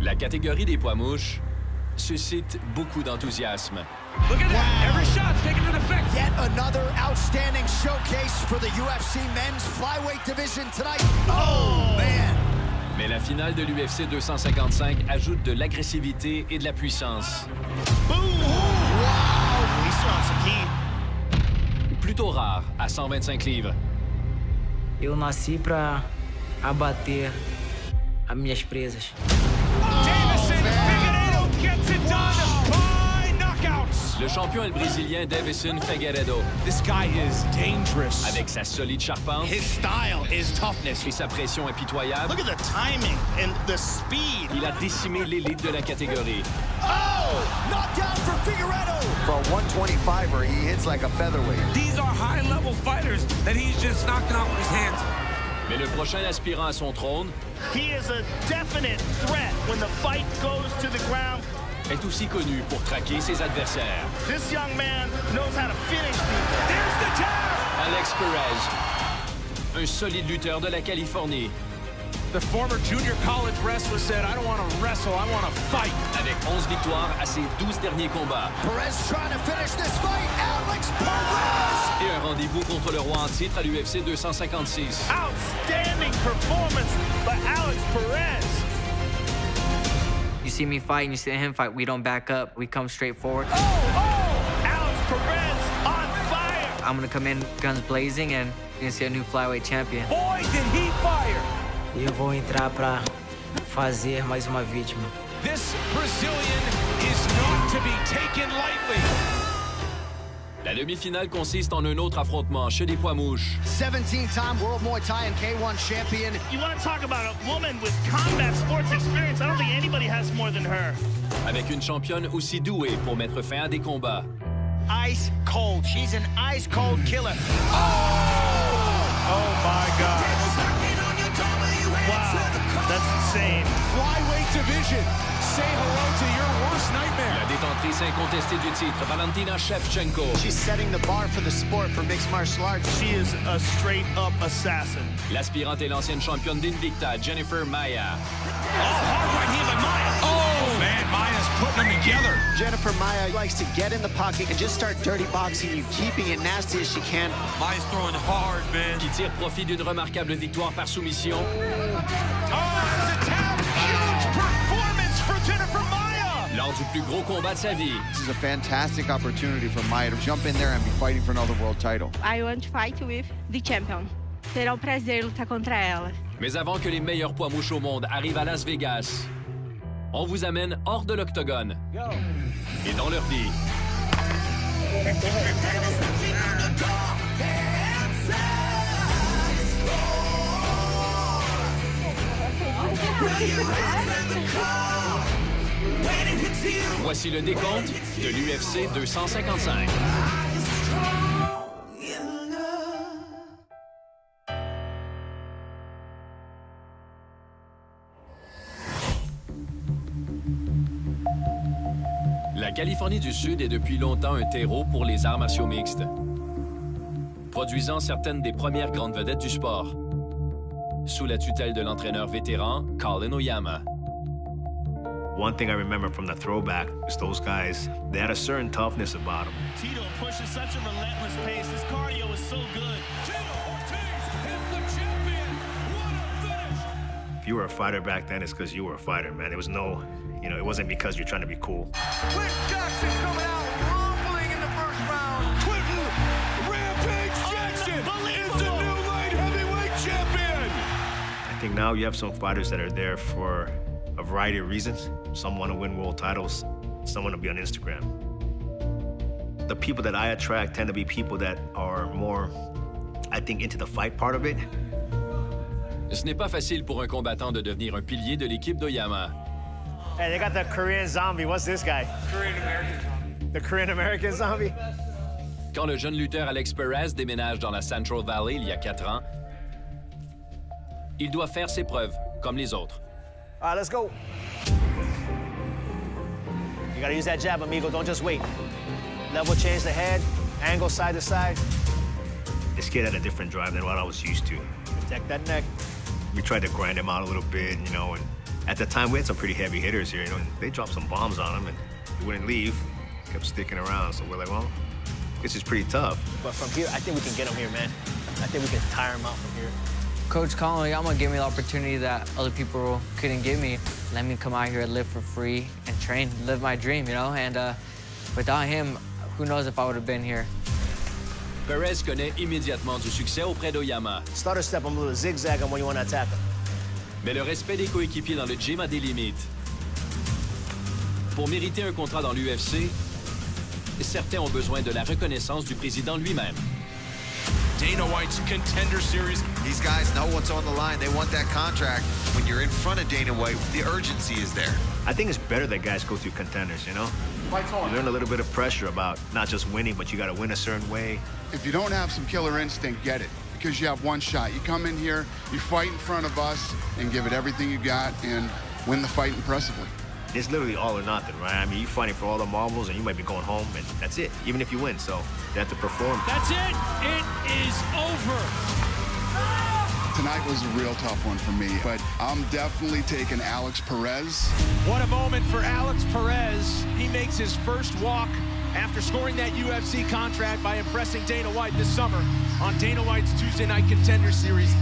La catégorie des poids mouches suscite beaucoup d'enthousiasme. Look at that! Every shot's taking an effect. Yet another outstanding showcase for the UFC men's flyweight division tonight. Oh, man! Mais la finale de l'UFC 255 ajoute de l'agressivité et de la puissance. Boom! Wow! We saw some heat. Plutôt rare à 125 livres. Eu nasci para abater as minhas presas. Deiveson Figueiredo gets it done by knockouts. Le champion est le Brésilien Deiveson Figueiredo. This guy is dangerous. Avec sa solide charpente His style is toughness. et sa pression impitoyable, Look at the timing and the speed. il a décimé l'élite de la catégorie. Oh! Knockdown for Figueiredo. For a 125er, he hits like a featherweight. These are high-level fighters that he's just knocking out with his hands. Mais le prochain aspirant à son trône He is a definite threat when the fight goes to the ground. est aussi connu pour traquer ses adversaires. This young man knows how to finish people. There's the jab. Alex Perez, un solide lutteur de la Californie. The former junior college wrestler said, I don't want to wrestle, I want to fight. Avec 11 victoires à ses 12 derniers combats. Perez trying to finish this fight. Alex Perez! Et un rendez-vous contre le roi en titre à l'UFC 256. Outstanding performance by Alex Perez. You see me fight and you see him fight, we don't back up. We come straight forward. Alex Perez on fire. I'm going to come in guns blazing and you're going to see a new flyweight champion. Boy, did he fire. E eu vou entrar para fazer mais uma vítima. This Brazilian is not to be taken lightly. La demi-finale consiste en un autre affrontement chez les poids mouches. 17-time World Muay Thai and K1 champion. You want to talk about a woman with combat sports experience? I don't think anybody has more than her. Avec une championne aussi douée pour mettre fin à des combats. Ice cold. She's an ice cold killer. Oh my God. Wow, that's insane. Flyweight division. Say hello to your worst nightmare. La détentrice incontestée du titre, Valentina Shevchenko. She's setting the bar for the sport for mixed martial arts. She is a straight-up assassin. L'aspirante et l'ancienne championne d'Invicta, Jennifer Maia. Oh, hard right hand by Maia. Oh, man, Maia's putting them together. Jennifer Maia likes to get in the pocket and just start dirty boxing you, keeping it nasty as she can. Maia's throwing hard, man. Qui tire profit d'une remarquable victoire par soumission. Oh, that's a tap. Huge performance for Jennifer Maia. Lors du plus gros combat de sa vie. This is a fantastic opportunity for Maia to jump in there and be fighting for another world title. I want to fight with the champion. Será um prazer lutar contra ela. Mais avant que les meilleurs poids mouches au monde arrivent à Las Vegas, on vous amène hors de l'octogone et dans leur vie. Voici le décompte de l'UFC 255. La Californie du Sud est depuis longtemps un terreau pour les arts martiaux mixtes, produisant certaines des premières grandes vedettes du sport, sous la tutelle de l'entraîneur vétéran Colin Oyama. One thing I remember from the throwback is those guys, they had a certain toughness about them. Tito pushes such a relentless pace. His cardio is so good. Tito Ortiz is the champion. What a finish. If you were a fighter back then, it's because you were a fighter, man. There was no, it wasn't because you're trying to be cool. Clint Jackson coming out, rumbling in the first round. Clinton Rampage Jackson is the new light heavyweight champion. I think now you have some fighters that are there for a variety of reasons. Some want to win world titles, some want to be on Instagram. The people that I attract tend to be people that are more, I think, into the fight part of it. Ce n'est pas facile pour un combattant de devenir un pilier de l'équipe d'Oyama. Hey, they got the Korean zombie. What's this guy? Korean-American zombie. The Korean-American zombie? Quand le jeune lutteur Alex Perez déménage dans la Central Valley il y a 4 ans, il doit faire ses preuves, comme les autres. All right, let's go. You gotta use that jab, amigo. Don't just wait. Level change the head, angle side to side. This kid had a different drive than what I was used to. Protect that neck. We tried to grind him out a little bit, and At the time, we had some pretty heavy hitters here, you know, and they dropped some bombs on him, and he wouldn't leave, kept sticking around. So we're like, well, this is pretty tough. But from here, I think we can get him here, man. I think we can tire him out from here. Coach Conley, I'm gonna give me the opportunity that other people couldn't give me. Let me come out here and live for free and train, live my dream, you know? And without him, who knows if I would have been here. Perez connaît immédiatement du succès auprès d'Oyama. Stutter step him a little zigzag him when you want to attack him. Mais le respect des coéquipiers dans le gym a des limites. Pour mériter un contrat dans l'UFC, certains ont besoin de la reconnaissance du président lui-même. Dana White's Contender Series. These guys know what's on the line. They want that contract. When you're in front of Dana White, the urgency is there. I think it's better that guys go through contenders, you know? You learn a little bit of pressure about not just winning, but you got to win a certain way. If you don't have some killer instinct, get it. Because you have one shot. You come in here, you fight in front of us, and give it everything you got, and win the fight impressively. It's literally all or nothing, right? I mean, you're fighting for all the marbles, and you might be going home, and that's it, even if you win. So you have to perform. That's it. It is over. Tonight was a real tough one for me, but I'm definitely taking Alex Perez. What a moment for Alex Perez. He makes his first walk after scoring that UFC contract by impressing Dana White this summer on Dana White's Tuesday Night Contender Series.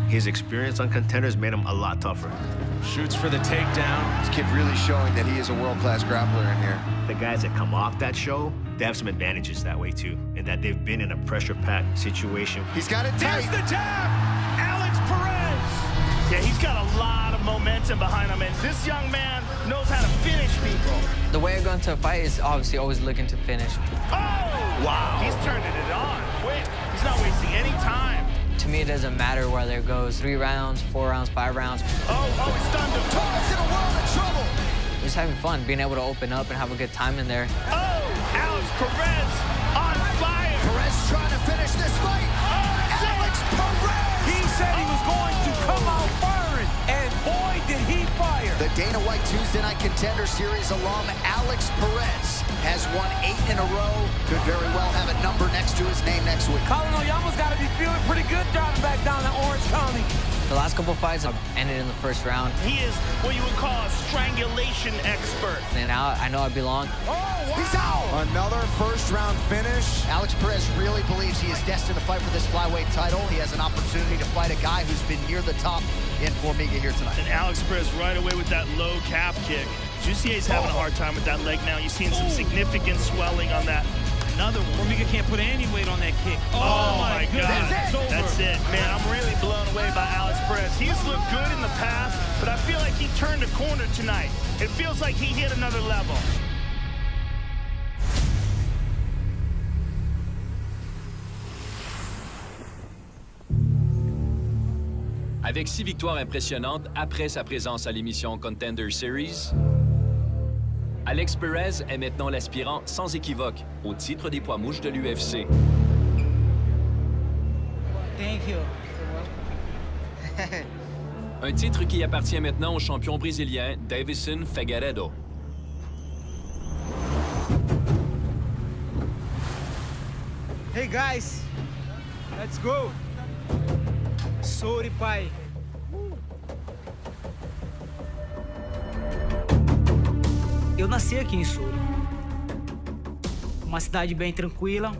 His experience on contenders made him a lot tougher. Shoots for the takedown. This kid really showing that he is a world-class grappler in here. The guys that come off that show, they have some advantages that way too, in that they've been in a pressure-packed situation. He's got it tight. There's the jab! Alex Perez! Yeah, he's got a lot of momentum behind him, and this young man knows how to finish people. The way I go into a fight is obviously always looking to finish. Oh! Wow. He's turning it on quick. He's not wasting any time. To me, it doesn't matter whether it goes 3 rounds, 4 rounds, 5 rounds. Oh, he's stunned him. Torres in a world of trouble. Just having fun, being able to open up and have a good time in there. Oh, Alex Perez on fire. Perez trying to finish this fight. Oh, Alex Perez. He said he was going to come out firing, and boy, did he fire. The Dana White Tuesday Night Contender Series alum Alex Perez has won 8 in a row. Could very well have a number next to his name next week. Colin Oyama's got to be feeling pretty good driving back down to Orange County. The last couple of fights have ended in the first round. He is what you would call a strangulation expert. And now I know I belong. Oh, wow. He's out. Another first-round finish. Alex Perez really believes he is destined to fight for this flyweight title. He has an opportunity to fight a guy who's been near the top in Formiga here tonight. And Alex Perez right away with that low calf kick. Jusier's having a hard time with that leg now. You're seeing some significant swelling on that. Another one. Formiga can't put any weight on that kick. Oh my God. That's it. Man, I'm really blown away by Alex Perez. He's looked good in the past, but I feel like he turned a corner tonight. It feels like he hit another level. Avec 6 victoires impressionnantes après sa présence à l'émission Contender Series, Alex Perez est maintenant l'aspirant sans équivoque au titre des poids mouches de l'UFC. Thank you. Un titre qui appartient maintenant au champion brésilien Davison Figueiredo. Hey guys, let's go. Sorry, pai. Eu nasci aqui em Souri. Uma cidade bem tranquila.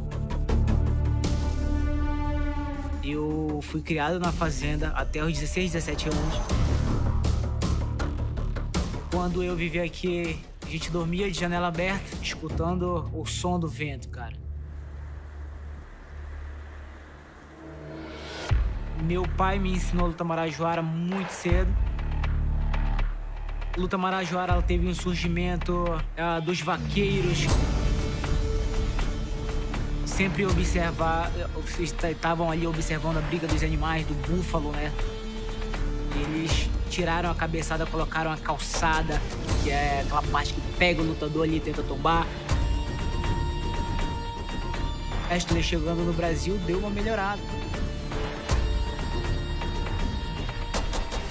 Eu fui criado na fazenda até os 16, 17 anos. Quando eu vivia aqui, a gente dormia de janela aberta, escutando o som do vento, cara. Meu pai me ensinou a luta marajoara muito cedo. A luta marajoara ela teve um surgimento dos vaqueiros. Sempre vocês estavam ali observando a briga dos animais, do búfalo, né? Eles tiraram a cabeçada, colocaram a calçada, que é aquela parte que pega o lutador ali e tenta tombar. O wrestling chegando no Brasil deu uma melhorada.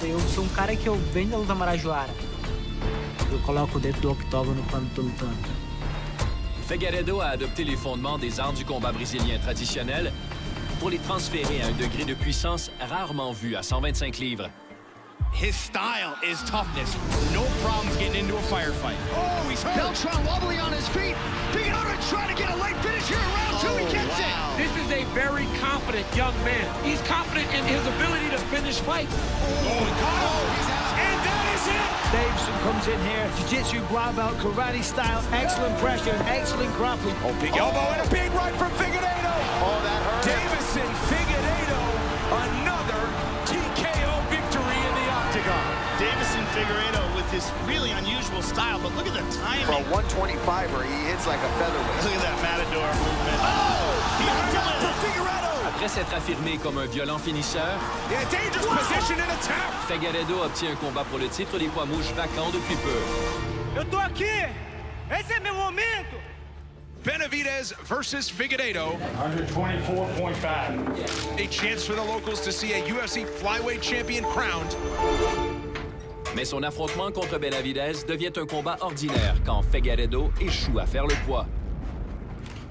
Eu sou um cara que eu venho da luta marajoara. Eu coloco dentro do octógono quando tô lutando. Figueiredo a adopté les fondements des arts du combat brésilien traditionnel pour les transférer à un degré de puissance rarement vu à 125 livres. His style is toughness. No problems getting into a firefight. Oh, he's hurt. Beltran wobbling on his feet. Figueroa trying to get a late finish here in round two. He gets it. This is a very confident young man. He's confident in his ability to finish fights. He's out. And that is it. Davison comes in here, jiu-jitsu black belt, karate style, excellent pressure, excellent grappling. Oh, big elbow and a big right from Figueiredo. Oh, that hurt. Davison Figueiredo, another TKO victory in the octagon. Davison Figueiredo with his really unusual style, but look at the timing. For a 125er, he hits like a featherweight. Look at that matador movement. Oh, he down for Figueiredo. Après s'être affirmé comme un violent finisseur, In a dangerous position and attack. Figueiredo obtient un combat pour le titre des poids mouches vacant depuis peu. Eu tô aqui! Esse é meu momento! Benavidez versus Figueiredo. 124.5. A chance for the locals to see a UFC flyweight champion crowned. Mais son affrontement contre Benavidez devient un combat ordinaire quand Figueiredo échoue à faire le poids.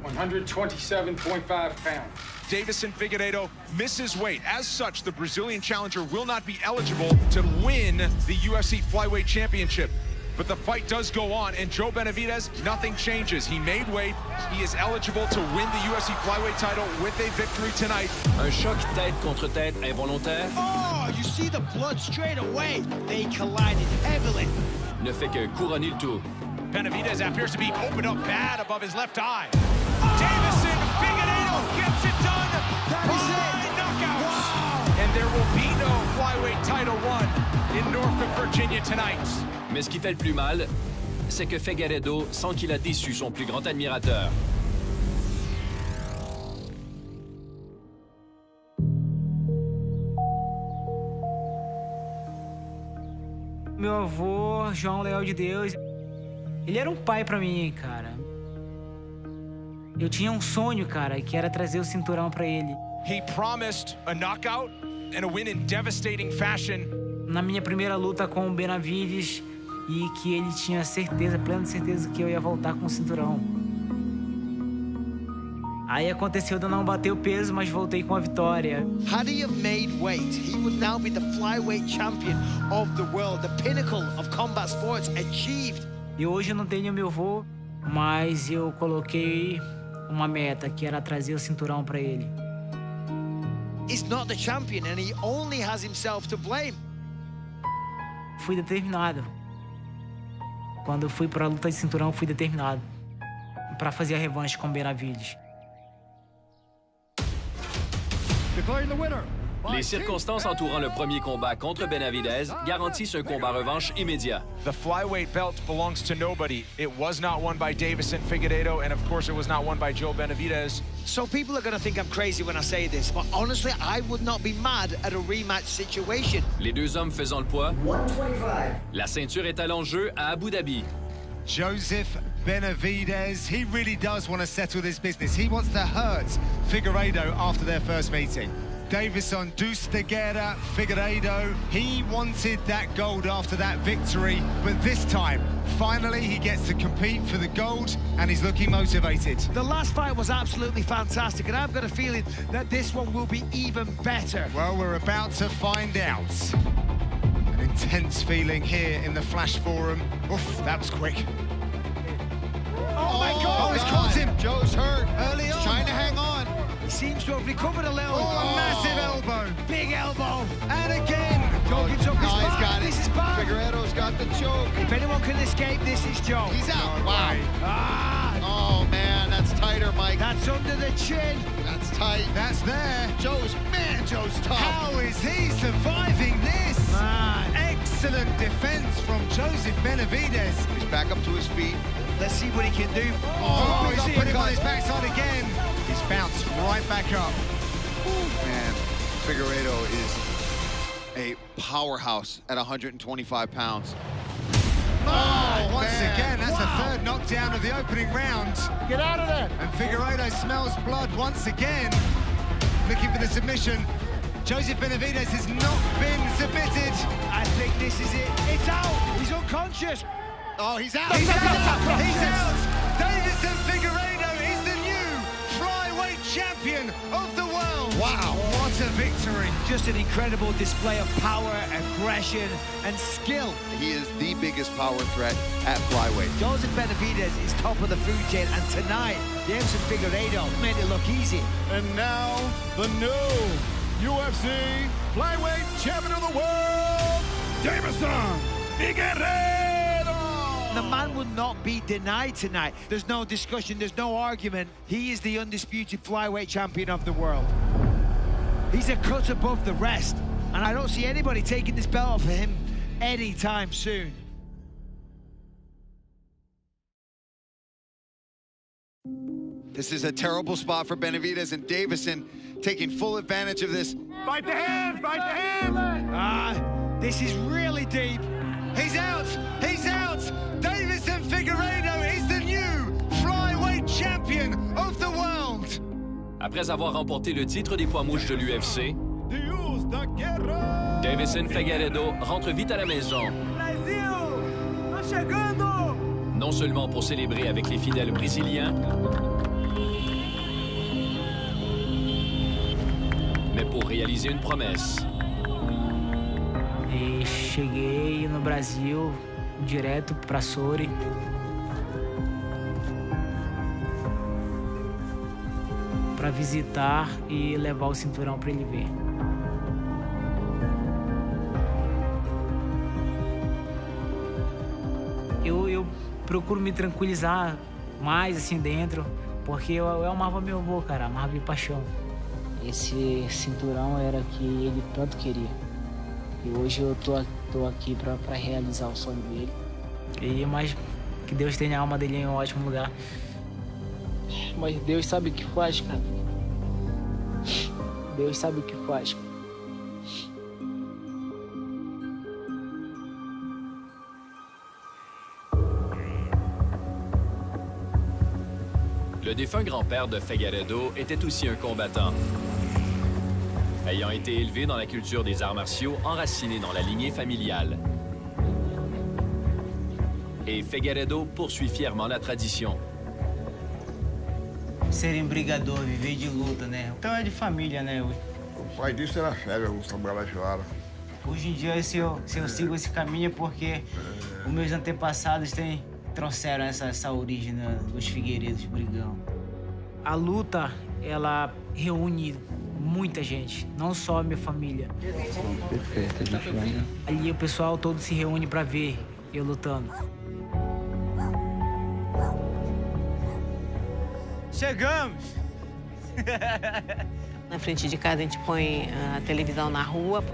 127.5 pounds. Davison Figueiredo misses weight. As such, the Brazilian challenger will not be eligible to win the UFC flyweight championship. But the fight does go on, and Joe Benavidez, nothing changes. He made weight. He is eligible to win the UFC flyweight title with a victory tonight. Un choc tête contre tête involontaire Oh, you see the blood straight away. They collided heavily. ne fait que couronner le tout. Benavidez appears to be opened up bad above his left eye. Davison Figueiredo gets it done by knockout. Wow. And there will be no flyweight title won in Norfolk, Virginia tonight. Mais ce qui fait le plus mal, c'est que Figueiredo sent qu'il a déçu son plus grand admirateur. Meu avô, João Leal de Deus, ele era um pai pra mim, cara. Eu tinha um sonho, cara, que era trazer o cinturão pra ele. He promised a knockout and a win in devastating fashion. Na minha primeira luta com o Benavidez, e que ele tinha certeza, plena certeza que eu ia voltar com o cinturão. Aí aconteceu de eu não bater o peso, mas voltei com a vitória. Had he have made weight, he would now be the flyweight champion of the world, the pinnacle of combat sports achieved. E hoje eu não tenho meu voo, mas eu coloquei uma meta, que era trazer o cinturão para ele. He's not the champion and he only has himself to blame. Fui determinado. Quando eu fui para a luta de cinturão, fui determinado para fazer a revanche com o Benavidez. Les circonstances entourant le premier combat contre Benavidez garantissent un combat revanche immédiat. The flyweight belt belongs to nobody. It was not won by Davison Figueiredo, and of course it was not won by Joe Benavidez. So people are going to think I'm crazy when I say this, but honestly, I would not be mad at a rematch situation. Les deux hommes faisant le poids. 125. La ceinture est à l'enjeu à Abu Dhabi. Joseph Benavidez, he really does want to settle this business. He wants to hurt Figueiredo after their first meeting. Davison deuce de guerra, Figueiredo, he wanted that gold after that victory, but this time, finally he gets to compete for the gold and he's looking motivated. The last fight was absolutely fantastic and I've got a feeling that this one will be even better. Well, we're about to find out. An intense feeling here in the Flash Forum. Oof, that was quick. Oh my God! Oh, he's caught him! Joe's hurt. Early on. Trying to hang on. He seems to have recovered a little. Oh, a massive elbow. Big elbow. And again. Joe gives up his he's back. got it. This is bad. Figueiredo's got the choke. If anyone can escape, this is Joe. He's out. No Wow. way. Ah! Oh, man, that's tighter, Mike. That's under the chin. That's tight. That's there. Joe's tough. How is he surviving this? Man. Excellent defense from Joseph Benavidez. He's back up to his feet. Let's see what he can do. Oh, he's big put him on uppercut. his backside again. He's bounced right back up. Man, Figueiredo is a powerhouse at 125 pounds. Oh, once man. again, that's the third knockdown of the opening round. Get out of there. And Figueiredo smells blood once again. Looking for the submission. Joseph Benavidez has not been submitted. I think this is it. It's out. He's unconscious. Oh, he's out. He's out. He's out. Davison Figueiredo is the new flyweight champion of the world. Wow. What a victory. Just an incredible display of power, aggression, and skill. He is the biggest power threat at flyweight. Joseph Benavidez is top of the food chain, and tonight, Deiveson Figueiredo made it look easy. And now, the new UFC flyweight champion of the world, Deiveson Figueiredo! The man will not be denied tonight. There's no discussion, there's no argument. He is the undisputed flyweight champion of the world. He's a cut above the rest, and I don't see anybody taking this belt off of him anytime soon. This is a terrible spot for Benavidez, and Deiveson taking full advantage of this. Fight the hand! Fight the hand! This is really deep. He's out! He's out! Deiveson Figueiredo is the new flyweight champion of the world! Après avoir remporté le titre des poids mouches de l'UFC, Deiveson Figueiredo rentre vite à la maison. Non seulement pour célébrer avec les fidèles brésiliens, mais pour réaliser une promesse. E cheguei no Brasil direto para Souri. Para visitar e levar o cinturão para ele ver. Eu procuro me tranquilizar mais assim dentro, porque eu amava meu avô, cara, amava de paixão. Esse cinturão era que ele tanto queria. E hoje eu tô aqui para realizar o sonho dele. Mas que Deus tenha a alma dele em um ótimo lugar. Mas Deus sabe o que faz, cara. Deus sabe o que faz. Le défunt grand-père de Figueiredo était aussi un combattant. Ayant été élevé dans la culture des arts martiaux, enraciné dans la lignée familiale. Et Figueiredo poursuit fièrement la tradition. Ser brigador, viver de luta, né? Então é de família, né? O pai disso era sério, o Samuel Ajuara. Hoje em dia, se eu sigo esse caminho é porque os meus antepassados trouxeram essa origem, né, dos Figueiredos Brigão. A luta, ela reúne muita gente, não só a minha família. Perfeito, a gente vai... Ali o pessoal todo se reúne para ver eu lutando. Chegamos! Na frente de casa a gente põe a televisão na rua.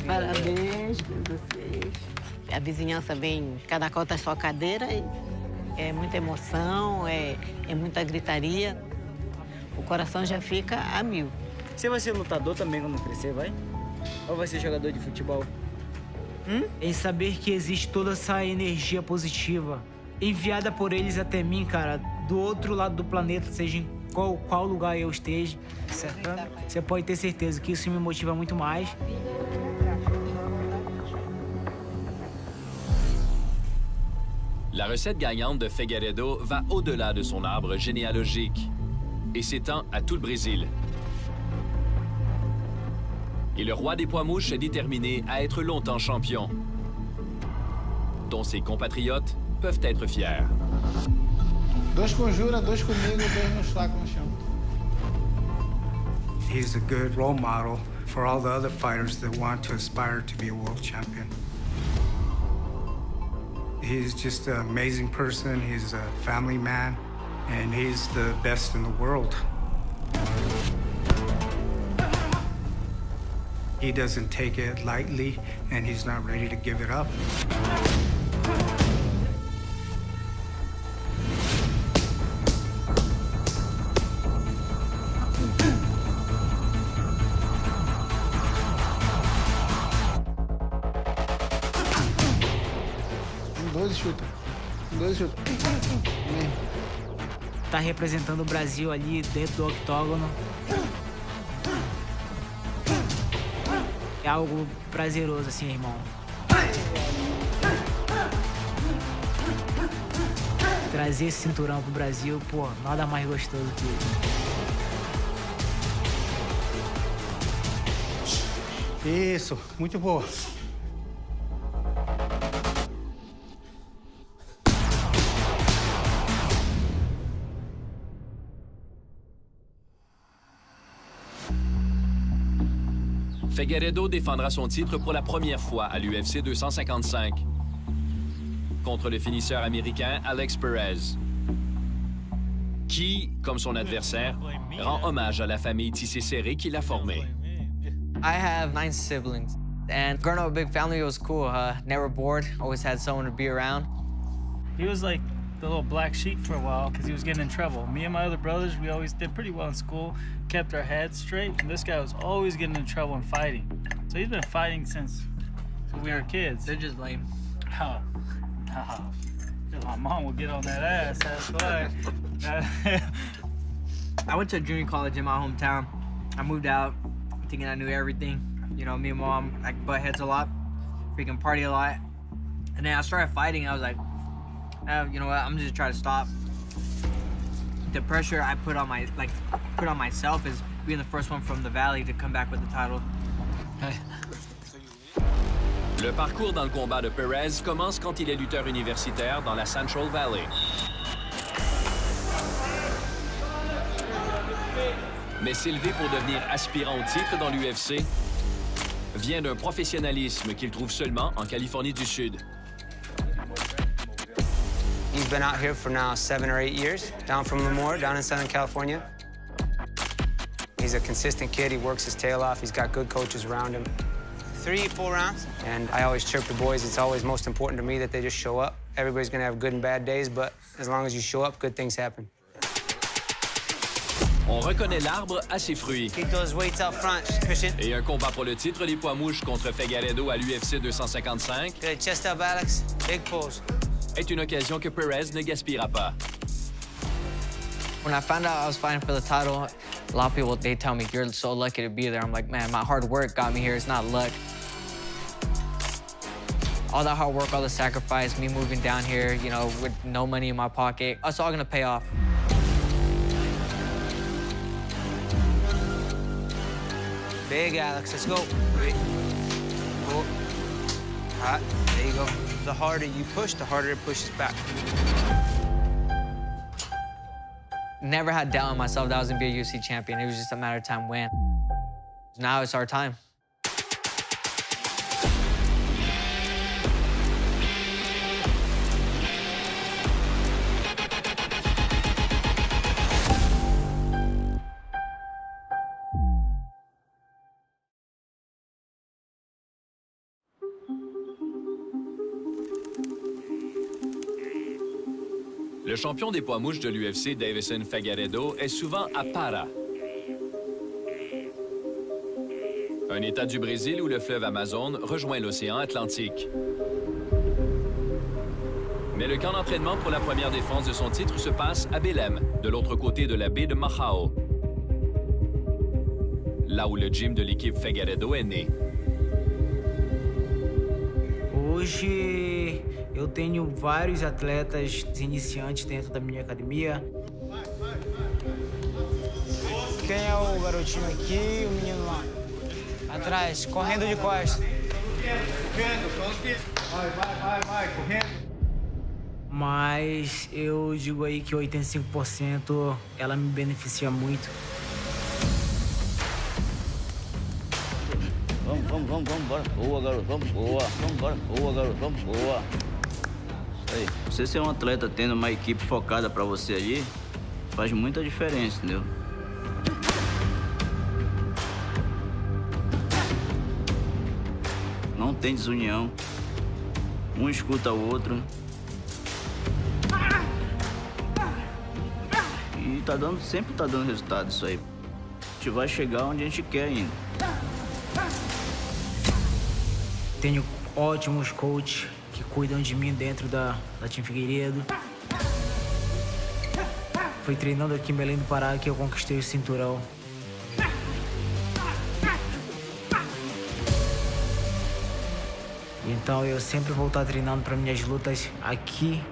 Parabéns pra vocês. A vizinhança vem, cada qual tá sua cadeira, e é muita emoção, é muita gritaria. O coração já fica a mil. Você vai ser lutador também quando crescer, vai? Ou vai ser jogador de futebol? Em saber que existe toda essa energia positiva enviada por eles até mim, cara, do outro lado do planeta, seja em qual lugar eu esteja, você pode ter certeza que isso me motiva muito mais. La recette gagnante de Figueiredo va au-delà de son arbre généalogique et s'étend à tout le Brésil. Et le roi des poids mouches est déterminé à être longtemps champion, dont ses compatriotes peuvent être fiers. Dois conjura, dois comigo, dois no saco no chão. He's a good role model for all the other fighters that want to aspire to be a world champion. He's just an amazing person. He's a family man, and he's the best in the world. He doesn't take it lightly, and he's not ready to give it up. Dois chuta. Tá representando o Brasil ali dentro do octógono. É algo prazeroso, assim, irmão. Trazer esse cinturão pro Brasil, pô, nada mais gostoso que isso. Isso, muito boa. Figueiredo défendra son titre pour la première fois à l'UFC 255 contre le finisseur américain Alex Perez, qui, comme son adversaire, rend hommage à la famille tissée serrée qui l'a formé. I have 9 siblings, and growing up a big family was cool. Never bored, always had someone to be around. He was like the little black sheep for a while because he was getting in trouble. Me and my other brothers, we always did pretty well in school, kept our heads straight, and this guy was always getting in trouble and fighting. So he's been fighting since we were kids. They're just lame. Oh. My mom would get on that ass, that's why. I went to a junior college in my hometown. I moved out thinking I knew everything. You know, me and mom, like, butt heads a lot, freaking party a lot. And then I started fighting, and I was like, you know what, I'm just trying to stop. The pressure I put on myself is being the first one from the Valley to come back with the title. Le parcours dans le combat de Perez commence quand il est lutteur universitaire dans la Central Valley. Mais s'élever pour devenir aspirant au titre dans l'UFC vient d'un professionnalisme qu'il trouve seulement en Californie du Sud. He's been out here for now 7 or 8 years, down from Lemoore, down in Southern California. He's a consistent kid. He works his tail off. He's got good coaches around him. 3 full rounds. And I always chirp the boys. It's always most important to me that they just show up. Everybody's going to have good and bad days, but as long as you show up, good things happen. On reconnaît l'arbre à ses fruits. Keep those weights up front, Christian. Et un combat pour le titre des poids mouches contre Figueiredo à l'UFC 255. Good, chest up, Alex. Big pulls. Est une occasion que Perez ne gaspillera pas. When I found out I was fighting for the title, a lot of people, they tell me, you're so lucky to be there. I'm like, man, my hard work got me here. It's not luck. All that hard work, all the sacrifice, me moving down here, you know, with no money in my pocket, it's all gonna pay off. Big, Alex, let's go. Wait. Cool. Hot, there you go. The harder you push, the harder it pushes back. Never had doubt in myself that I was gonna be a UFC champion. It was just a matter of time when. Now it's our time. Le champion des poids mouches de l'UFC, Deiveson Figueiredo, est souvent à Para, un état du Brésil où le fleuve Amazone rejoint l'océan Atlantique. Mais le camp d'entraînement pour la première défense de son titre se passe à Belém, de l'autre côté de la baie de Macao, là où le gym de l'équipe Figueiredo est né. Hoje eu tenho vários atletas iniciantes dentro da minha academia. Quem é o garotinho aqui e o menino lá? Atrás, correndo de costas. Vai, correndo. Mas eu digo aí que 85% ela me beneficia muito. Vamos, bora. Boa, garoto, vamos, boa. Vamos, bora. Boa, garoto, vamos, boa. Isso aí. Você ser um atleta tendo uma equipe focada pra você ali, faz muita diferença, entendeu? Não tem desunião. Um escuta o outro. E sempre tá dando resultado isso aí. A gente vai chegar onde a gente quer ainda. Tenho ótimos coaches que cuidam de mim dentro da Team Figueiredo. Foi treinando aqui em Belém do Pará que eu conquistei o cinturão. Então eu sempre vou estar treinando para minhas lutas aqui.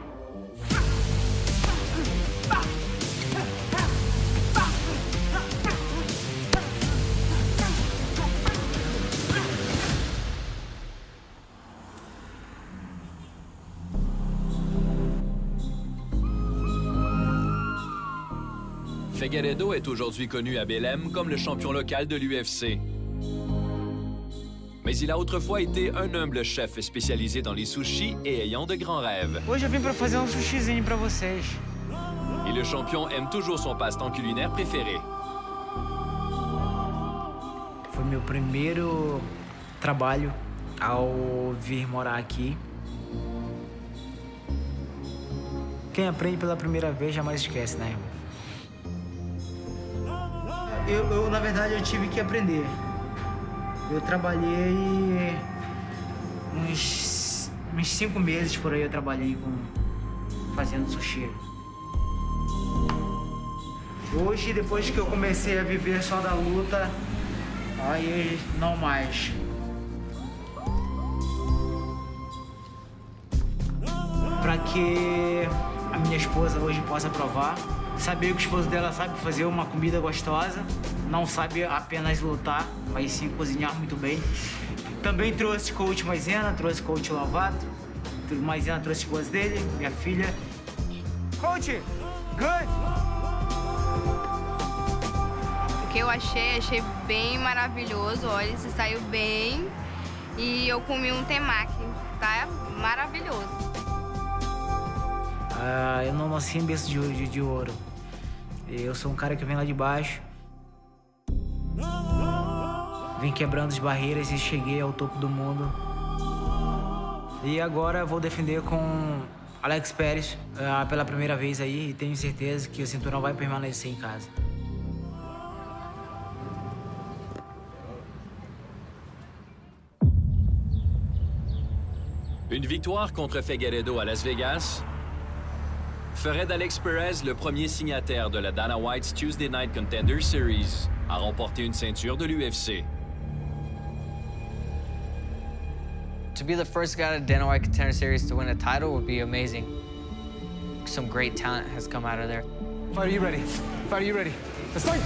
Figueiredo est aujourd'hui connu à Belém comme le champion local de l'UFC. Mais il a autrefois été un humble chef spécialisé dans les sushis et ayant de grands rêves. Hoje eu vim para fazer sushizinho para vocês. Et le champion aime toujours son passe-temps culinaire préféré. Foi meu primeiro trabalho ao vir morar aqui. Quem aprende pela primeira vez jamais esquece, né, irmão? Na verdade, eu tive que aprender. Eu trabalhei uns 5 meses por aí, eu trabalhei fazendo sushi. Hoje, depois que eu comecei a viver só da luta, aí não mais. Para que a minha esposa hoje possa provar, saber que o esposo dela sabe fazer uma comida gostosa, não sabe apenas lutar, mas sim cozinhar muito bem. Também trouxe coach Maisena, trouxe coach Lovato, Maisena trouxe a esposa dele, minha filha. Coach, good! O que eu achei bem maravilhoso, olha, se saiu bem e eu comi um temaki, tá maravilhoso. Eu não nasci em berço de ouro. Eu sou um cara que vem lá de baixo. Vim quebrando as barreiras e cheguei ao topo do mundo. E agora vou defender com Alex Pérez pela primeira vez aí. E tenho certeza que o cinturão vai permanecer em casa. Une victoire contre Figueiredo à Las Vegas ferait d'Alex Perez le premier signataire de la Dana White's Tuesday Night Contender Series à remporter une ceinture de l'UFC. To be the first guy at Dana White Contender Series to win a title would be amazing. Some great talent has come out of there. Fighter, you ready? Fighter, you ready? Let's fight!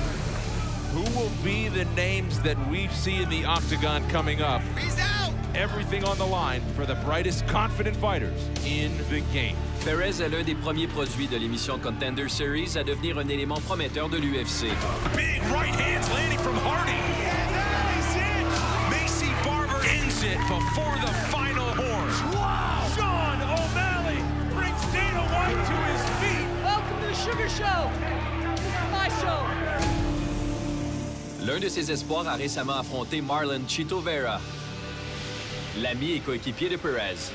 Who will be the names that we see in the octagon coming up? He's out! Everything on the line for the brightest, confident fighters in the game. Perez est l'un des premiers produits de l'émission Contender Series à devenir un élément prometteur de l'UFC. Big right hands landing from Hardy. Macy Barber ends it before the final horn. Wow! Sean O'Malley brings Dana White to his feet. Welcome to the Sugar Show. My show. L'un de ses espoirs a récemment affronté Marlon Chito Vera, l'ami et coéquipier de Perez.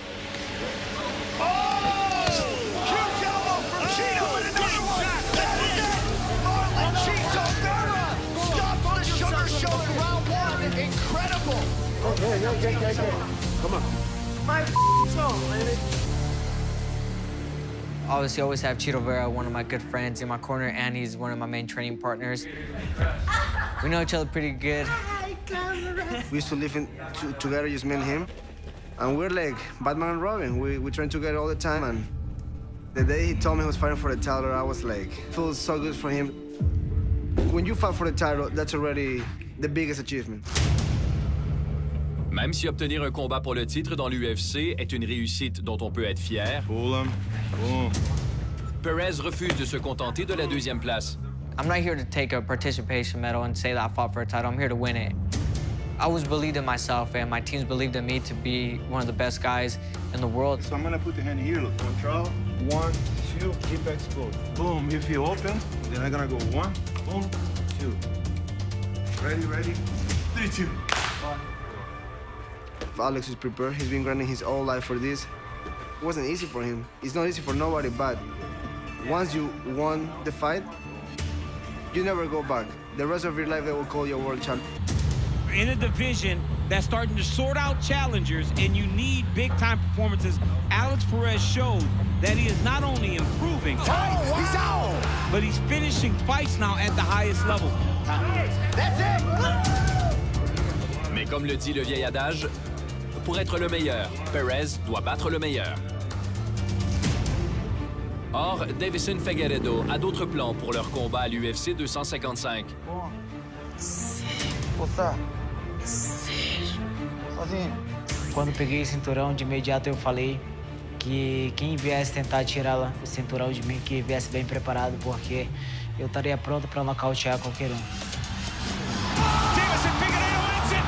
Incredible! Okay. Come on. My song, man. Obviously, I always have Chito Vera, one of my good friends, in my corner, and he's one of my main training partners. We know each other pretty good. We used to live together, just me and him. And we're like Batman and Robin. We train together all the time. And the day he told me he was fighting for the title, I was like, feels so good for him. When you fight for the title, that's already the biggest achievement. Même si obtenir un combat pour le titre dans l'UFC est une réussite dont on peut être fier, Perez refuse de se contenter de la deuxième place. I'm not here to take a participation medal and say that I fought for a title. I'm here to win it. I always believed in myself, and my teams believed in me to be one of the best guys in the world. So I'm gonna put the hand here, look, control, 1, 2, keep exposed. Boom, if you open, then I'm gonna go 1, boom, 2. Ready, 3, 2. Alex is prepared. He's been grinding his whole life for this. It wasn't easy for him. It's not easy for nobody, but once you won the fight, you never go back. The rest of your life, they will call you a world champion. In a division that's starting to sort out challengers and you need big-time performances, Alex Perez showed that he is not only improving, he's out, but he's finishing fights now at the highest level. That's it! Mais comme le dit le vieil adage, pour être le meilleur, Perez doit battre le meilleur. Or, Deiveson Figueiredo a d'autres plans pour leur combat à l'UFC 255. Quando peguei o cinturão, de imediato eu falei que quem viesse tentar tirar o cinturão de mim, que viesse bem preparado, porque eu estaria pronto para nocautear qualquer um. Deiveson Figueiredo wins it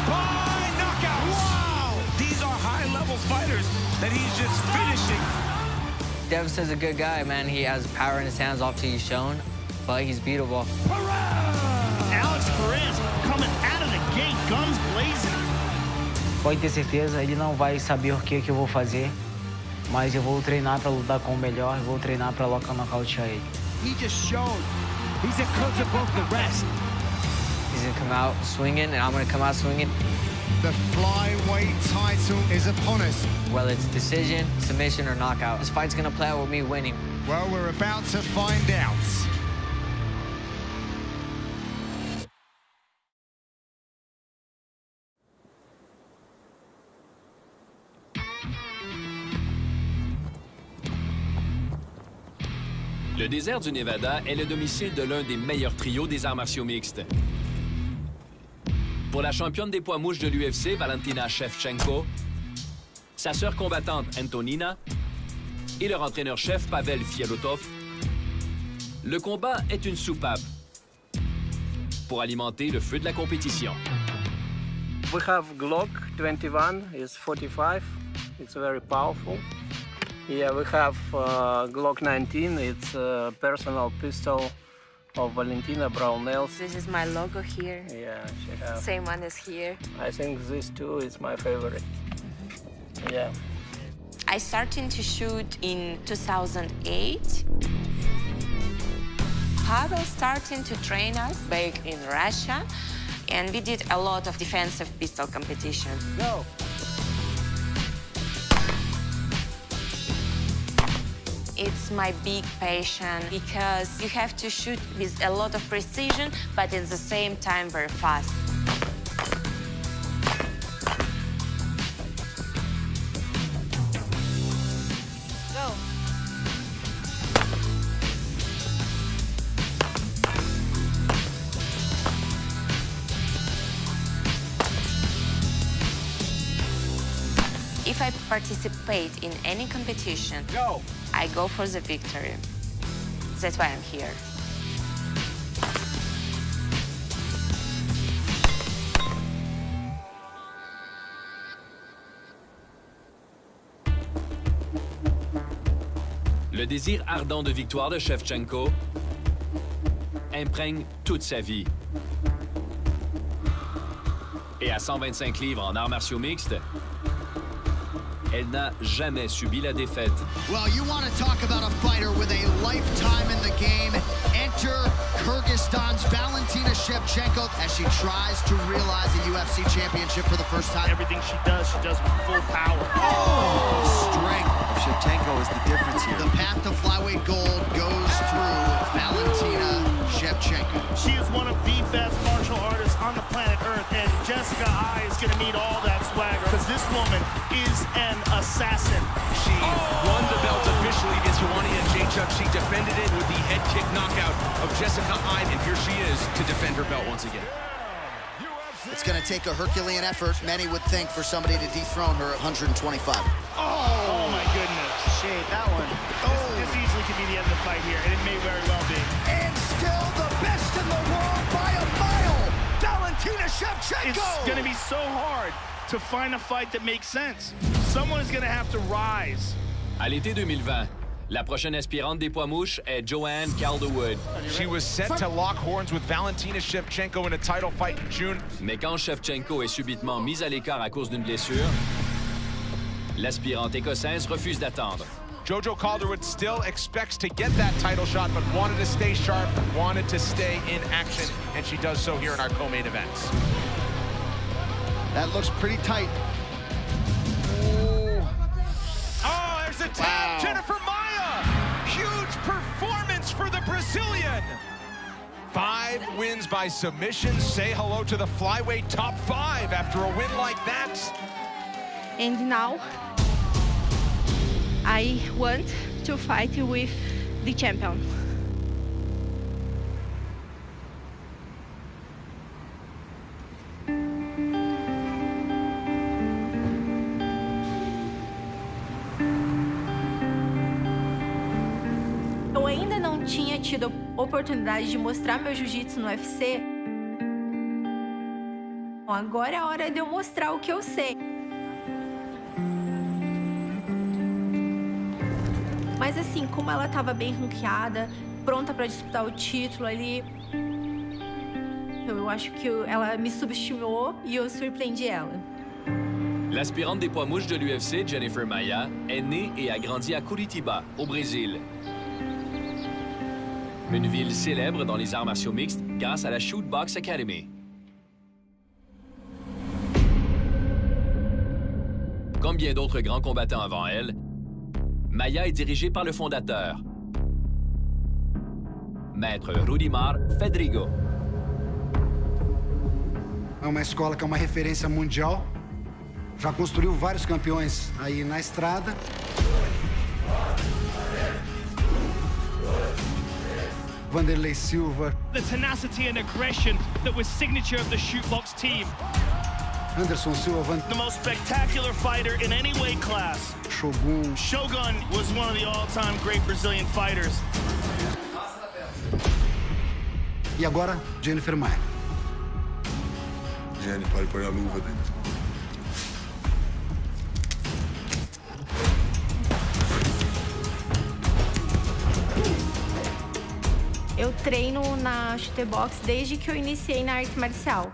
by knockout. Wow! These are high-level fighters that he's just finishing. Devison's a good guy, man. He has power in his hands, obviously he's shown, but he's beatable. Alex Perez coming out of the gate, guns blazing. Pode ter certeza, ele não vai saber o que eu vou fazer, mas eu vou treinar para lutar com o melhor, vou treinar para nocautear ele. He just showed he's a coach above the rest. He's gonna come out swinging, and I'm gonna come out swinging. The flyweight title is upon us. Whether it's decision, submission, or knockout, this fight's gonna play out with me winning. Well, we're about to find out. Le désert du Nevada est le domicile de l'un des meilleurs trios des arts martiaux mixtes. Pour la championne des poids mouches de l'UFC, Valentina Shevchenko, sa sœur combattante Antonina et leur entraîneur-chef Pavel Fialotov, le combat est une soupape pour alimenter le feu de la compétition. We have Glock 21, it's 45, it's very powerful. Yeah, we have Glock 19, it's a personal pistol of Valentina Brownells. This is my logo here. Yeah, she has. Same one as here. I think this too is my favorite. Yeah. I started to shoot in 2008. Pavel started to train us back in Russia, and we did a lot of defensive pistol competition. Go! It's my big passion because you have to shoot with a lot of precision, but at the same time very fast. Go. If I participate in any competition, I go for the victory. That's why I'm here. Le désir ardent de victoire de Shevchenko imprègne toute sa vie. Et à 125 livres en arts martiaux mixtes, elle n'a jamais subi la défaite. Well, you want to talk about a fighter with a lifetime in the game. Enter Kyrgyzstan's Valentina Shevchenko as she tries to realize a UFC championship for the first time. Everything she does with full power. Oh! Strength of Shevchenko is the difference here. The path to flyweight gold goes through Valentina Shevchenko. She is one of the best martial artists on the planet Earth, and Jessica Eye is going to need all that swagger because this woman is an assassin. She won the belt officially against Joanna Jędrzejczyk. She defended it with the head kick knockout of Jessica Eye, and here she is to defend her belt once again. It's going to take a Herculean effort, many would think, for somebody to dethrone her at 125. Oh my goodness. Shade, that one. This easily could be the end of the fight here, and it may very well be. And still the best in the world by a mile, Valentina Shevchenko! It's going to be so hard to find a fight that makes sense. Someone is going to have to rise. À l'été 2020, la prochaine aspirante des poids mouches est Joanne Calderwood. She was set to lock horns with Valentina Shevchenko in a title fight in June. Mais quand Shevchenko est subitement mise à l'écart à cause d'une blessure, l'aspirante écossaise refuse d'attendre. Jojo Calderwood still expects to get that title shot, but wanted to stay sharp, wanted to stay in action, and she does so here in our co-main events. That looks pretty tight. Oh, there's a tap! Wow. Jennifer Maia! Huge performance for the Brazilian! 5 wins by submission. Say hello to the flyweight top 5 after a win like that. And now, I want to fight with the champion. Eu ainda não tinha tido a oportunidade de mostrar meu jiu-jitsu no UFC, agora é a hora de eu mostrar o que eu sei. Mas assim, como ela estava bem ranqueada, pronta para disputar o título ali, eu acho que ela me subestimou e eu surpreendi ela. L'aspirante des poids mouches de l'UFC, Jennifer Maia, est née et a grandi à Curitiba, au Brésil. Une ville célèbre dans les arts martiaux mixtes grâce à la Shoot Box Academy. Comme bien d'autres grands combattants avant elle, Maia est dirigée par le fondateur, Maître Rudimar Fedrigo. É uma escola que é uma referência mundial. Já construiu vários campeões aí na estrada. Vanderlei Silva. The tenacity and aggression that was signature of the Shoot Box team. Anderson Silva. The most spectacular fighter in any weight class. Shogun. Shogun was one of the all-time great Brazilian fighters. E agora, Jennifer Maia. Jenny, pode pôr a luva dentro. Eu treino na Shoot Box desde que eu iniciei na arte marcial.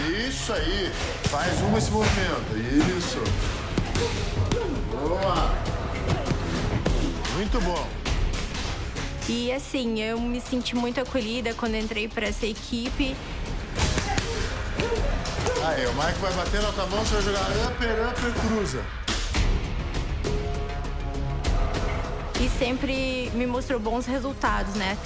Isso aí. Faz esse movimento. Isso. Boa. Muito bom. E assim, eu me senti muito acolhida quando entrei para essa equipe. Aí, o Mike vai bater na tua mão, você vai jogar upper, cruza. E sempre me mostrou bons resultados, né?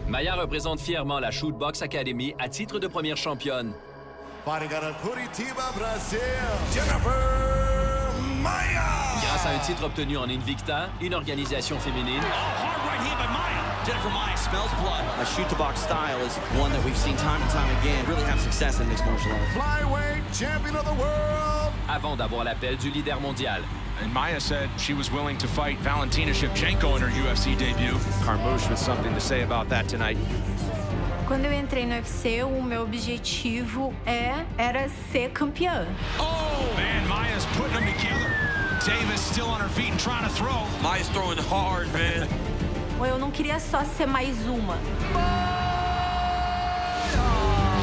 Maia représente fièrement la Shoot Box Academy à titre de première championne. Curitiba, Brasil, Jennifer Maia! Grâce à un titre obtenu en Invicta, une organisation féminine, Jennifer Maia smells blood. A shoot-to-box style is one that we've seen time and time again really have success in mixed martial arts. Flyweight champion of the world! avant d'avoir l'appel du leader mondial. And Maia said she was willing to fight Valentina Shevchenko in her UFC debut. Carmouche with something to say about that tonight. Quando eu entrei no UFC, o meu objetivo era ser campeã. Oh, man, Maia's putting them together. Davis still on her feet and trying to throw. Maia's throwing hard, man. Eu não queria só ser mais uma.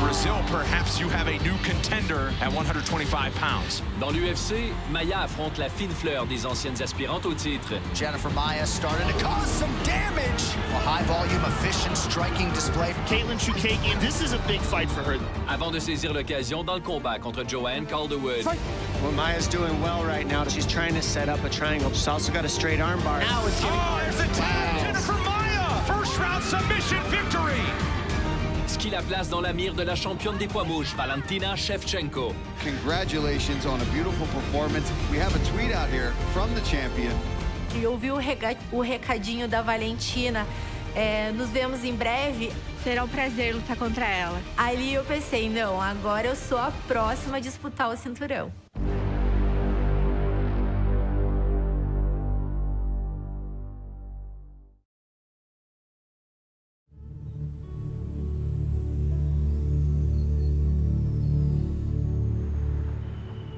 Brazil, perhaps you have a new contender at 125 pounds. Dans l'UFC, Maia affronte la fine fleur des anciennes aspirantes au titre. Jennifer Maia started to cause some damage. A high-volume, efficient striking display. Katlyn Chookagian, this is a big fight for her. Avant de saisir l'occasion dans le combat contre Joanne Calderwood. Well, Maia's doing well right now. She's trying to set up a triangle. She's also got a straight arm bar. Now it's getting hard. There's a tap. Jennifer Maia, first round submission victory. Ce qui la place dans la mire de la championne des poids mouches, Valentina Shevchenko. Congratulations on a beautiful performance. We have a tweet out here from the champion. E eu vi o recadinho da Valentina. Nos vemos em breve. Será um prazer lutar contra ela. Ali eu pensei, não, agora eu sou a próxima a disputar o cinturão.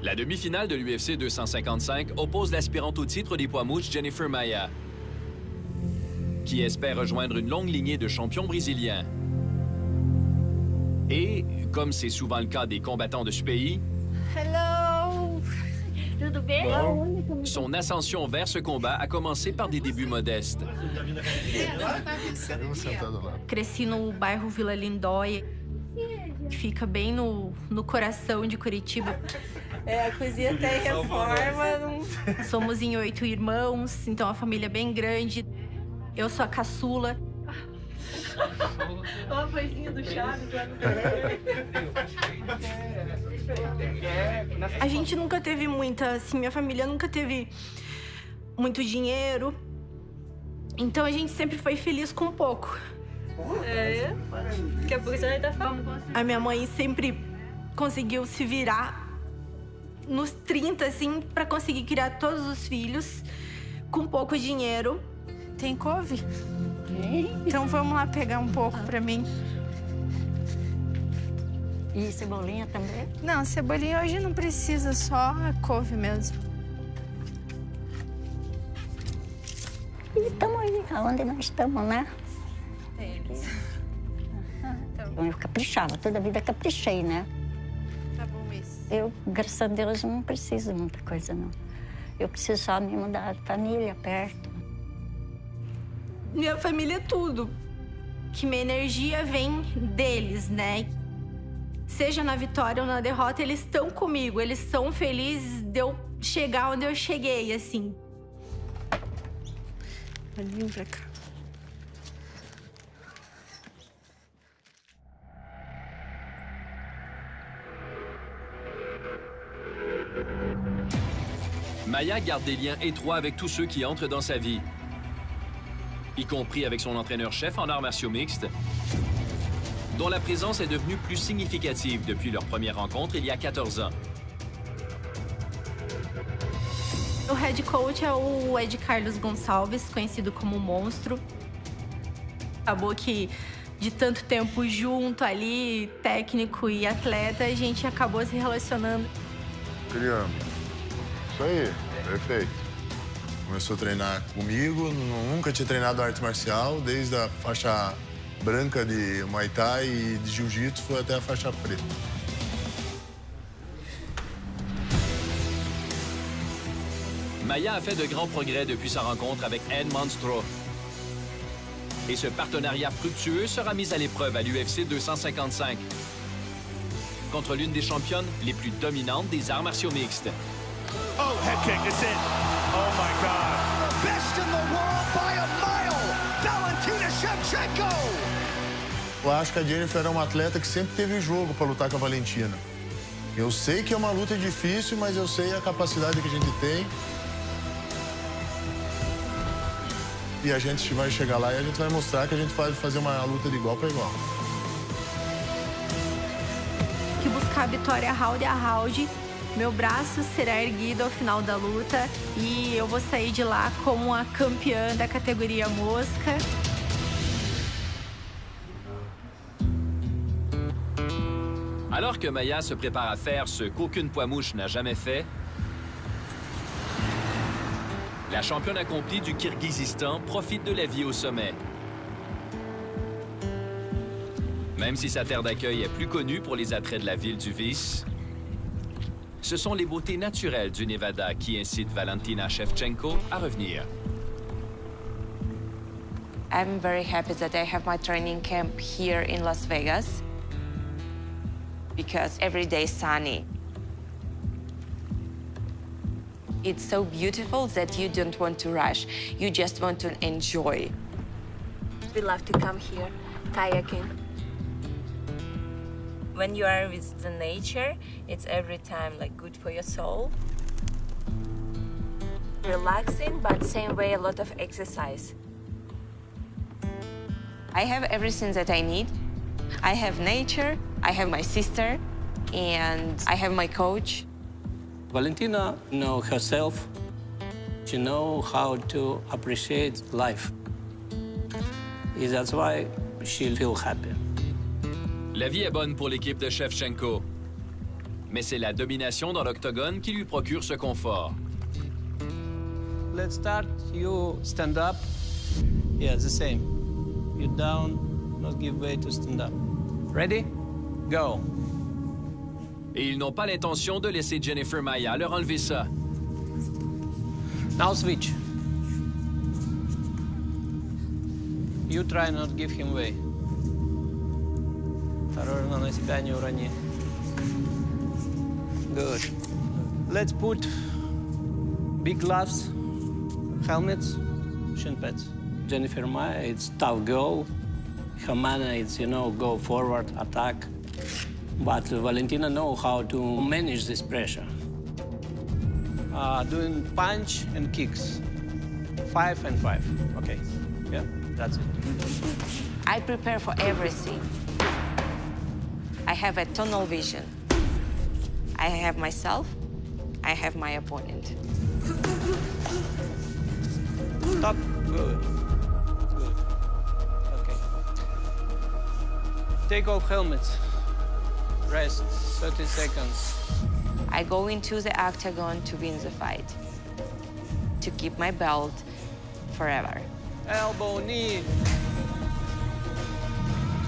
La demi-finale de l'UFC 255 oppose l'aspirante au titre des poids mouches Jennifer Maia, qui espère rejoindre une longue lignée de champions brésiliens. Et, comme c'est souvent le cas des combattants de ce pays, Hello! Tudo bem? son ascension vers ce combat a commencé par des débuts modestes. Cresci no bairro Vila Lindóia, que fica bem no coração de Curitiba. A coisinha até reforma. Somos em 8 irmãos, então a família é bem grande. Eu sou a caçula. Olha a vozinha do Chaves lá no A gente nunca teve muita, assim, minha família nunca teve muito dinheiro. Então a gente sempre foi feliz com pouco. Daqui a pouco você vai estar falando. A minha mãe sempre conseguiu se virar nos 30, assim, para conseguir criar todos os filhos com pouco dinheiro. Tem couve? Então vamos lá pegar um pouco para mim. E cebolinha também? Não, cebolinha hoje não precisa, só a couve mesmo. E estamos aí, aonde nós estamos, né? Eu caprichava, toda a vida caprichei, né? Tá bom isso. Eu, graças a Deus, não preciso de muita coisa, não. Eu preciso só mesmo da família perto. Minha família é tudo. Que minha energia vem deles, né? Seja na vitória ou na derrota, eles estão comigo. Eles são felizes de eu chegar onde eu cheguei, assim. Vem pra cá. Maia garde des liens étroits avec tous ceux qui entrent dans sa vie, y compris avec son entraîneur-chef en arts martiaux mixtes, dont la présence est devenue plus significative depuis leur première rencontre il y a 14 ans. O head coach é o Ed Carlos Gonçalves, conhecido como Monstro. Acabou que, de tanto tempo junto ali, técnico e atleta, a gente acabou se relacionando. Criamos. Isso aí, perfeito. Começou a treinar comigo, nunca tinha treinado arte marcial, desde a faixa branca de Muay Thai e de Jiu-Jitsu foi até a faixa preta. Maia a fait de grands progrès depuis sa rencontre avec Ed Monstro. Et ce partenariat fructueux sera mis à l'épreuve à l'UFC 255 contre l'une des championnes les plus dominantes des arts martiaux mixtes. Oh, head kick, that's it. Oh my God. Best in the world by a mile, Valentina Shevchenko. Eu acho que a Jennifer é uma atleta que sempre teve jogo para lutar com a Valentina. Eu sei que é uma luta difícil, mas eu sei a capacidade que a gente tem. E a gente vai chegar lá e a gente vai mostrar que a gente pode fazer uma luta de igual para igual. Que buscar a vitória round a round. Meu braço será erguido ao final da luta e eu vou sair de lá como a campeã da categoria mosca. Alors que Maia se prépare à faire ce qu'aucune poids mouche n'a jamais fait, la championne accomplie du Kirghizistan profite de la vie au sommet. Même si sa terre d'accueil est plus connue pour les attraits de la ville du vice, ce sont les beautés naturelles du Nevada qui incitent Valentina Shevchenko à revenir. I'm very happy that I have my training camp here in Las Vegas because every day is sunny. It's so beautiful that you don't want to rush. You just want to enjoy. We love to come here, kayaking. When you are with the nature, it's every time like good for your soul. Relaxing, but same way a lot of exercise. I have everything that I need. I have nature, I have my sister, and I have my coach. Valentina knows herself. She knows how to appreciate life. And that's why she feels happy. La vie est bonne pour l'équipe de Shevchenko, mais c'est la domination dans l'octogone qui lui procure ce confort. Let's start. You stand up. Yeah, the same. You down, not give way to stand up. Ready? Go. Et ils n'ont pas l'intention de laisser Jennifer Maia leur enlever ça. Now switch. You try not give him way. Осторожно, на себя не урони. Good. Let's put big gloves, helmets, shin pads. Jennifer Maia, it's tough girl. Her manner is, you know, go forward, attack. But Valentina knows how to manage this pressure. Doing punch and kicks. 5 and 5. Okay. Yeah, that's it. I prepare for everything. I have a tunnel vision. I have myself, I have my opponent. Stop. Good. Good. Okay. Take off helmets. Rest. 30 seconds. I go into the octagon to win the fight, to keep my belt forever. Elbow, knee.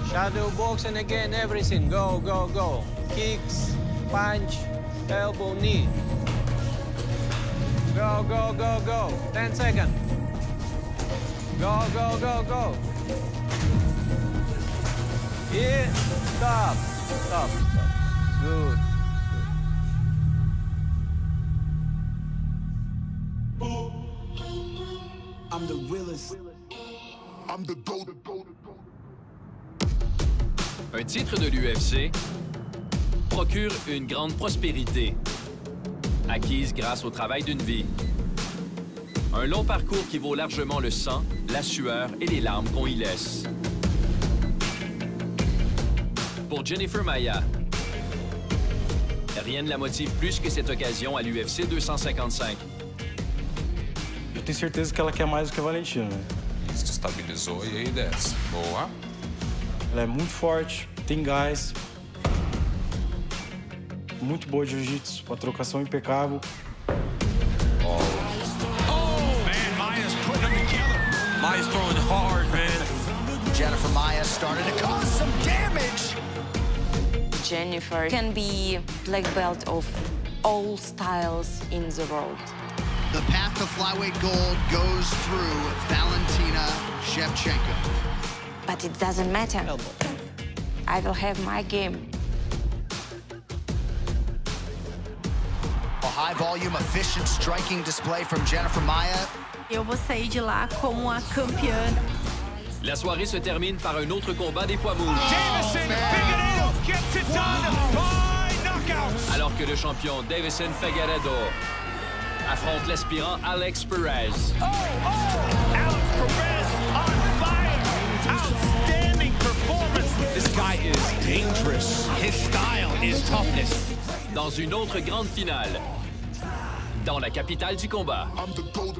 Shadow box and again, everything. Go, go, go. Kicks, punch, elbow, knee. Go, go, go, go. 10 seconds. Go, go, go, go. Yeah, stop, stop, stop. Good. I'm the realest. I'm the GOAT. Un titre de l'UFC procure une grande prospérité, acquise grâce au travail d'une vie. Un long parcours qui vaut largement le sang, la sueur et les larmes qu'on y laisse. Pour Jennifer Maia, rien ne la motive plus que cette occasion à l'UFC 255. Eu tenho certeza que ela quer mais do que a Valentina, né? Isso estabilizou e aí desce. Boa. Ela é muito forte, tem gás. Muito boa de jiu-jitsu, uma trocação impecável. Oh, man, Maia's putting them together. Maia's throwing hard, man. Jennifer Maia started to cause some damage. Jennifer can be black belt of all styles in the world. The path to flyweight gold goes through Valentina Shevchenko. But it doesn't matter. I will have my game. A high-volume, efficient striking display from Jennifer Maia. Eu vou sair de lá como a campeã. La soirée se termine par un autre combat des poids mouches. Figueiredo gets it done by knockout. Alors que le champion Deiveson Figueiredo affronte l'aspirant Alex Perez. Alex Perez on fire. Outstanding performance. This guy is dangerous. His style is toughness. Dans une autre grande finale, dans la capitale du combat. I'm the GOAT.